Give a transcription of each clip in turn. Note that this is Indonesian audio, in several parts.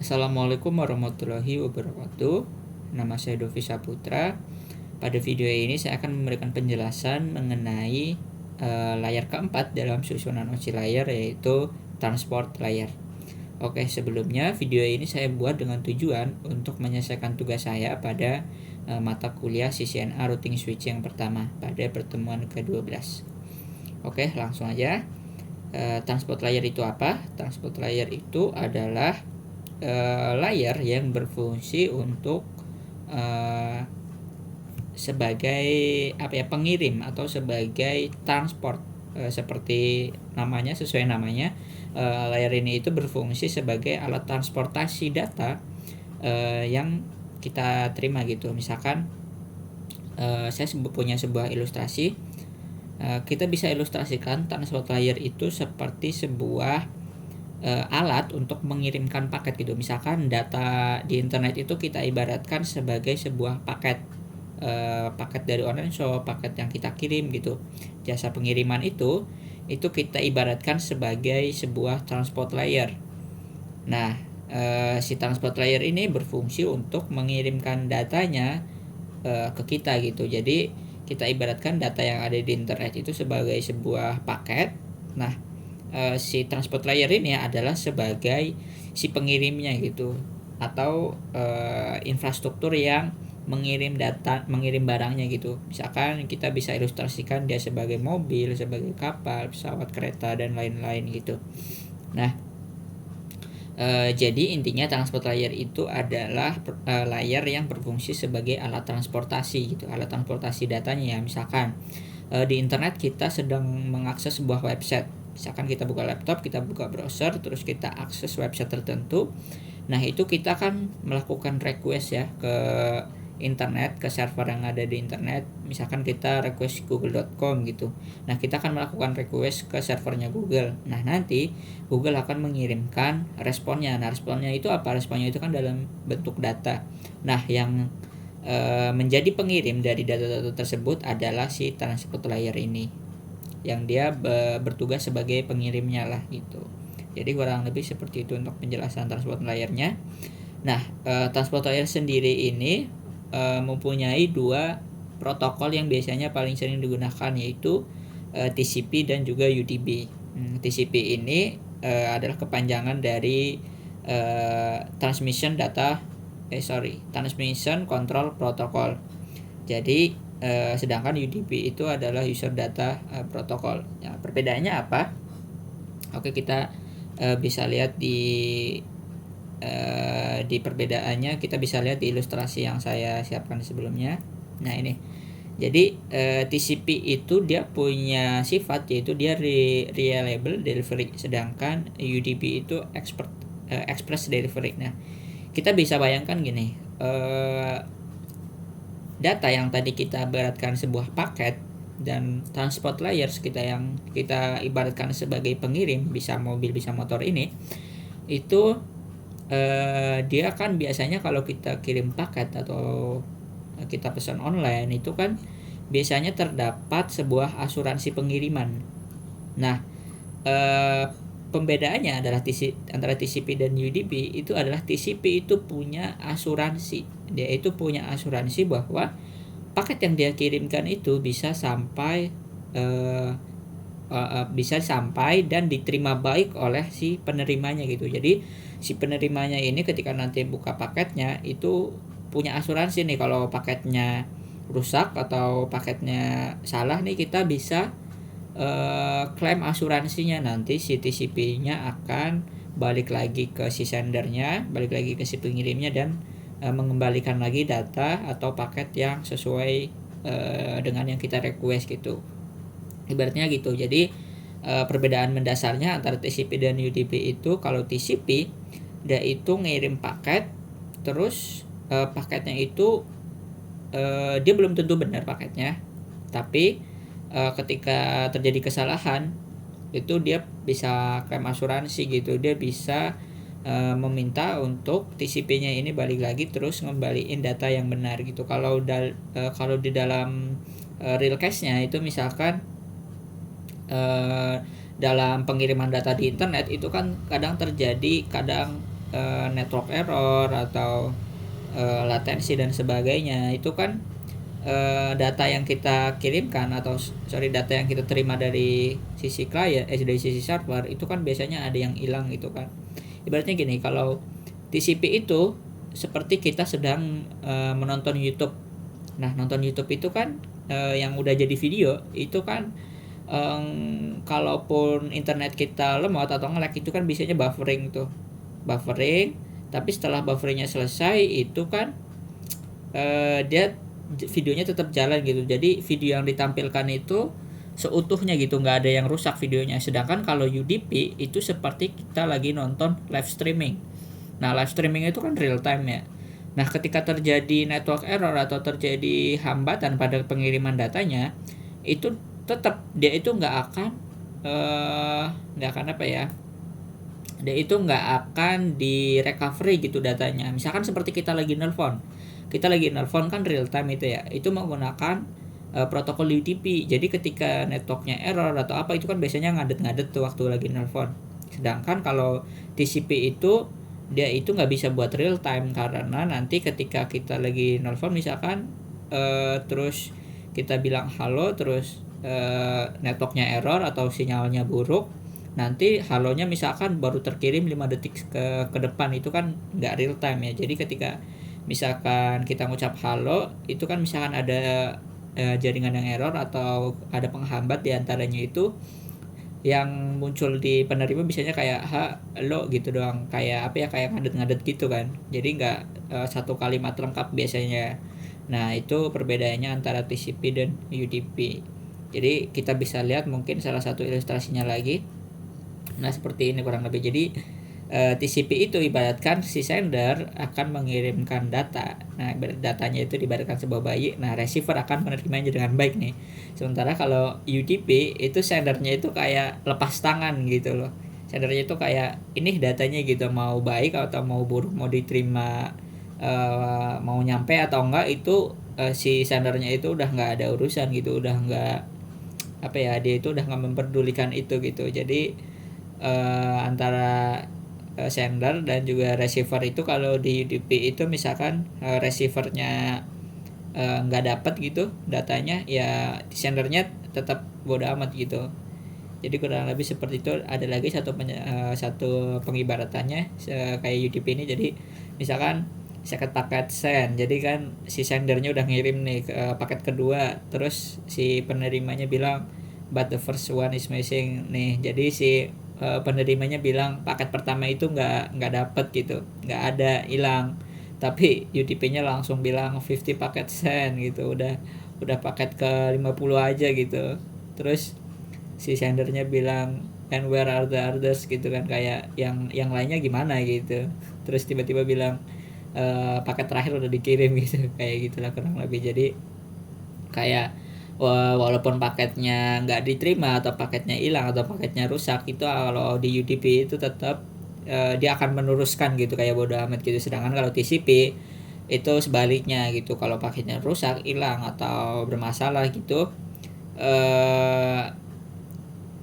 Assalamualaikum warahmatullahi wabarakatuh. Nama saya Dovi Saputra. Pada video ini saya akan memberikan penjelasan mengenai layar keempat dalam susunan OC layar, yaitu transport layer. Oke, sebelumnya video ini saya buat dengan tujuan untuk menyelesaikan tugas saya pada mata kuliah CCNA Routing Switch yang pertama pada pertemuan ke-12. Oke, langsung aja. Transport layer itu apa? Transport layer itu adalah layar yang berfungsi untuk sebagai pengirim atau sebagai transport, seperti namanya, sesuai namanya, layar ini itu berfungsi sebagai alat transportasi data yang kita terima gitu. Misalkan saya punya sebuah ilustrasi. Kita bisa ilustrasikan transport layer itu seperti sebuah alat untuk mengirimkan paket gitu. Misalkan data di internet itu kita ibaratkan sebagai sebuah paket dari online shop, paket yang kita kirim gitu. Jasa pengiriman itu kita ibaratkan sebagai sebuah transport layer. Nah, si transport layer ini berfungsi untuk mengirimkan datanya ke kita gitu. Jadi kita ibaratkan data yang ada di internet itu sebagai sebuah paket. Nah, si transport layer ini adalah sebagai si pengirimnya gitu, atau infrastruktur yang mengirim data, mengirim barangnya gitu. Misalkan kita bisa ilustrasikan dia sebagai mobil, sebagai kapal, pesawat, kereta, dan lain-lain gitu. Nah, jadi intinya transport layer itu adalah layar yang berfungsi sebagai alat transportasi gitu, alat transportasi datanya ya. Misalkan di internet kita sedang mengakses sebuah website. Misalkan kita buka laptop, kita buka browser, terus kita akses website tertentu. Nah, itu kita kan melakukan request ya ke internet, ke server yang ada di internet. Misalkan kita request google.com gitu. Nah, kita akan melakukan request ke servernya Google. Nah, nanti Google akan mengirimkan responnya. Nah, responnya itu apa? Responnya itu kan dalam bentuk data. Nah, yang menjadi pengirim dari data-data tersebut adalah si transport layer ini, yang dia bertugas sebagai pengirimnya lah gitu. Jadi kurang lebih seperti itu untuk penjelasan transport layernya. Nah, transport layer sendiri ini mempunyai dua protokol yang biasanya paling sering digunakan, yaitu TCP dan juga UDP. TCP ini adalah kepanjangan dari Transmission Control Protocol. Jadi sedangkan UDP itu adalah User Data Protocol. Ya, perbedaannya apa? Oke, kita bisa lihat di perbedaannya, kita bisa lihat di ilustrasi yang saya siapkan sebelumnya. Nah, ini. Jadi TCP itu dia punya sifat, yaitu dia reliable delivery, sedangkan UDP itu express delivery. Nah, kita bisa bayangkan gini, data yang tadi kita ibaratkan sebuah paket dan transport layers yang kita ibaratkan sebagai pengirim, bisa mobil, bisa motor ini, itu dia kan biasanya kalau kita kirim paket atau kita pesan online itu kan biasanya terdapat sebuah asuransi pengiriman. Nah, pembedaannya adalah antara TCP dan UDP itu adalah TCP itu punya asuransi. Dia itu punya asuransi bahwa paket yang dia kirimkan itu bisa sampai dan diterima baik oleh si penerimanya gitu. Jadi si penerimanya ini ketika nanti buka paketnya itu punya asuransi nih, kalau paketnya rusak atau paketnya salah nih, kita bisa klaim asuransinya. Nanti si TCP-nya akan balik lagi ke si sendernya, balik lagi ke si pengirimnya, dan mengembalikan lagi data atau paket yang sesuai dengan yang kita request gitu. Ibaratnya gitu. Jadi perbedaan mendasarnya antara TCP dan UDP itu, kalau TCP dia itu ngirim paket, terus paketnya itu dia belum tentu benar paketnya, tapi ketika terjadi kesalahan itu dia bisa klaim asuransi gitu. Dia bisa meminta untuk TCP-nya ini balik lagi, terus ngembaliin data yang benar gitu. Kalau di dalam real case-nya itu, misalkan dalam pengiriman data di internet itu kan kadang terjadi, kadang network error atau latensi dan sebagainya, itu kan data yang kita kirimkan atau data yang kita terima dari sisi klien dari sisi server itu kan biasanya ada yang hilang gitu kan. Ibaratnya gini, kalau TCP itu seperti kita sedang menonton YouTube. Nah, nonton YouTube itu kan yang udah jadi video itu kan kalaupun internet kita lemot atau nge-lag itu kan biasanya buffering, tapi setelah bufferingnya selesai itu kan dia videonya tetap jalan gitu. Jadi video yang ditampilkan itu seutuhnya gitu, nggak ada yang rusak videonya. Sedangkan kalau UDP itu seperti kita lagi nonton live streaming. Nah, live streaming itu kan real time ya. Nah, ketika terjadi network error atau terjadi hambatan pada pengiriman datanya, itu tetap dia itu nggak akan apa ya, dia itu nggak akan di recovery gitu datanya. Misalkan seperti kita lagi nelpon kan real time itu ya, itu menggunakan protokol UDP. Jadi ketika networknya error atau apa itu kan biasanya ngadet tuh waktu lagi nelpon. Sedangkan kalau TCP itu dia itu nggak bisa buat real time, karena nanti ketika kita lagi nelpon misalkan terus kita bilang halo, terus networknya error atau sinyalnya buruk, nanti halonya misalkan baru terkirim 5 detik ke depan, itu kan nggak real time ya. Jadi ketika misalkan kita ngucap halo itu kan misalkan ada jaringan yang error atau ada penghambat di antaranya, itu yang muncul di penerima biasanya kayak halo gitu doang, kayak apa ya, kayak ngadet gitu kan. Jadi nggak satu kalimat lengkap biasanya. Nah, itu perbedaannya antara TCP dan UDP. Jadi kita bisa lihat mungkin salah satu ilustrasinya lagi. Nah, seperti ini kurang lebih. Jadi TCP itu ibaratkan si sender akan mengirimkan data. Nah, datanya itu diibaratkan sebuah bayi. Nah, receiver akan menerimanya dengan baik nih. Sementara kalau UDP itu sendernya itu kayak lepas tangan gitu loh. Sendernya itu kayak ini datanya gitu, mau baik atau mau buruk, mau diterima mau nyampe atau enggak, itu si sendernya itu udah nggak ada urusan gitu, udah nggak apa ya, dia itu udah nggak memperdulikan itu gitu. Jadi antara sender dan juga receiver itu, kalau di UDP itu misalkan receivernya nggak dapat gitu datanya, ya sendernya tetap bodo amat gitu. Jadi kurang lebih seperti itu. Ada lagi satu pengibaratannya kayak UDP ini. Jadi misalkan second paket send, jadi kan si sendernya udah ngirim nih ke paket kedua, terus si penerimanya bilang but the first one is missing nih. Jadi si penerimanya bilang paket pertama itu nggak dapet gitu, nggak ada, hilang. Tapi UDP-nya langsung bilang 50 paket send gitu, udah paket ke 50 aja gitu. Terus si sendernya bilang and where are the others gitu kan, kayak yang lainnya gimana gitu. Terus tiba-tiba bilang paket terakhir udah dikirim gitu, kayak gitulah kurang lebih. Jadi kayak walaupun paketnya nggak diterima atau paketnya hilang atau paketnya rusak, itu kalau di UDP itu tetap dia akan meneruskan gitu, kayak bodo amat gitu. Sedangkan kalau TCP itu sebaliknya gitu, kalau paketnya rusak, hilang atau bermasalah gitu,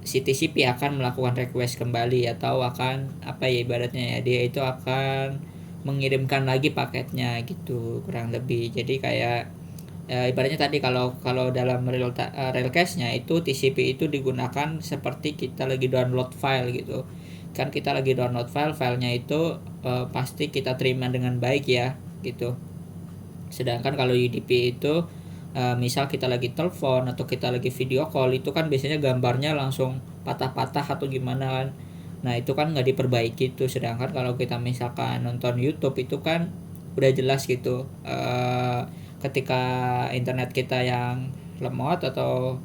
si TCP akan melakukan request kembali atau akan apa ya, ibaratnya ya, dia itu akan mengirimkan lagi paketnya gitu kurang lebih. Jadi kayak ibaratnya tadi kalau dalam real case-nya itu TCP itu digunakan seperti kita lagi download file gitu. Kan kita lagi download filenya itu pasti kita terima dengan baik ya gitu. Sedangkan kalau UDP itu misal kita lagi telepon atau kita lagi video call, itu kan biasanya gambarnya langsung patah-patah atau gimana kan. Nah, itu kan nggak diperbaiki tuh. Sedangkan kalau kita misalkan nonton YouTube itu kan udah jelas gitu, ketika internet kita yang lemot atau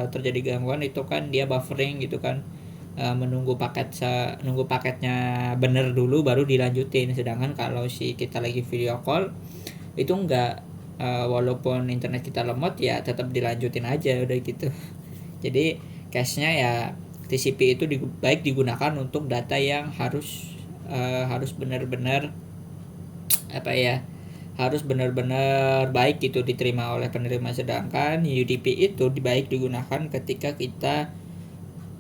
terjadi gangguan, itu kan dia buffering gitu kan, nunggu paketnya bener dulu baru dilanjutin. Sedangkan kalau si kita lagi video call itu enggak, walaupun internet kita lemot ya tetap dilanjutin aja udah gitu. Jadi case-nya ya TCP itu baik digunakan untuk data yang harus benar-benar apa ya, harus benar-benar baik gitu diterima oleh penerima. Sedangkan UDP itu baik digunakan ketika kita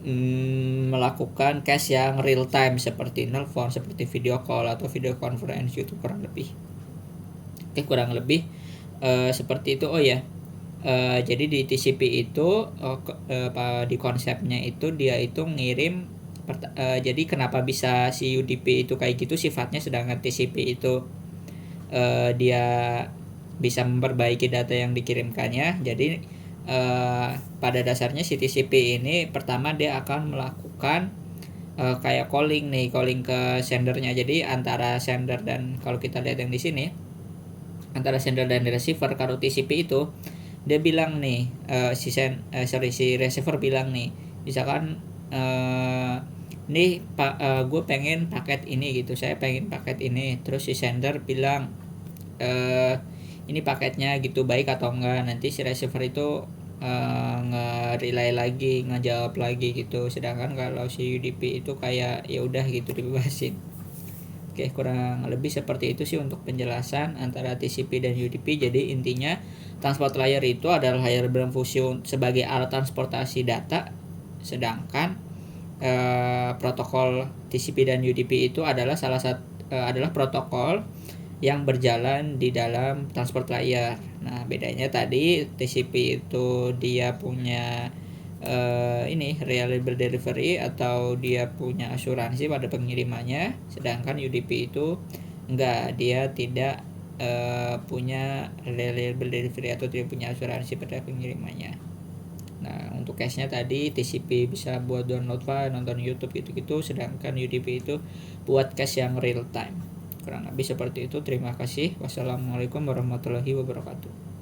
melakukan cache yang real time seperti nelpon, seperti video call atau video conference gitu kurang lebih. Oke, kurang lebih seperti itu. Oh ya, jadi di TCP itu di konsepnya itu dia itu ngirim jadi kenapa bisa si UDP itu kayak gitu sifatnya, sedangkan TCP itu dia bisa memperbaiki data yang dikirimkannya. Jadi pada dasarnya si TCP ini pertama dia akan melakukan kayak calling ke sendernya. Jadi antara sender dan, kalau kita lihat yang di sini, antara sender dan receiver, kalau TCP itu dia bilang nih si receiver bilang nih, misalkan nih Pak, gue pengen paket ini gitu, saya pengen paket ini. Terus si sender bilang ini paketnya gitu, baik atau enggak. Nanti si receiver itu nge-relay lagi, ngejawab lagi gitu. Sedangkan kalau si UDP itu kayak ya udah gitu, dibebasin. Oke, kurang lebih seperti itu sih untuk penjelasan antara TCP dan UDP. Jadi intinya transport layer itu adalah layer berfungsi sebagai alat transportasi data, sedangkan protokol TCP dan UDP itu adalah adalah protokol yang berjalan di dalam transport layer. Nah, bedanya tadi TCP itu dia punya reliable delivery atau dia punya asuransi pada pengirimannya, sedangkan UDP itu enggak, dia tidak punya reliable delivery atau tidak punya asuransi pada pengirimannya. Nah, untuk case-nya tadi TCP bisa buat download file, nonton YouTube gitu-gitu, sedangkan UDP itu buat case yang real time. Kurang lebih seperti itu. Terima kasih. Wassalamualaikum warahmatullahi wabarakatuh.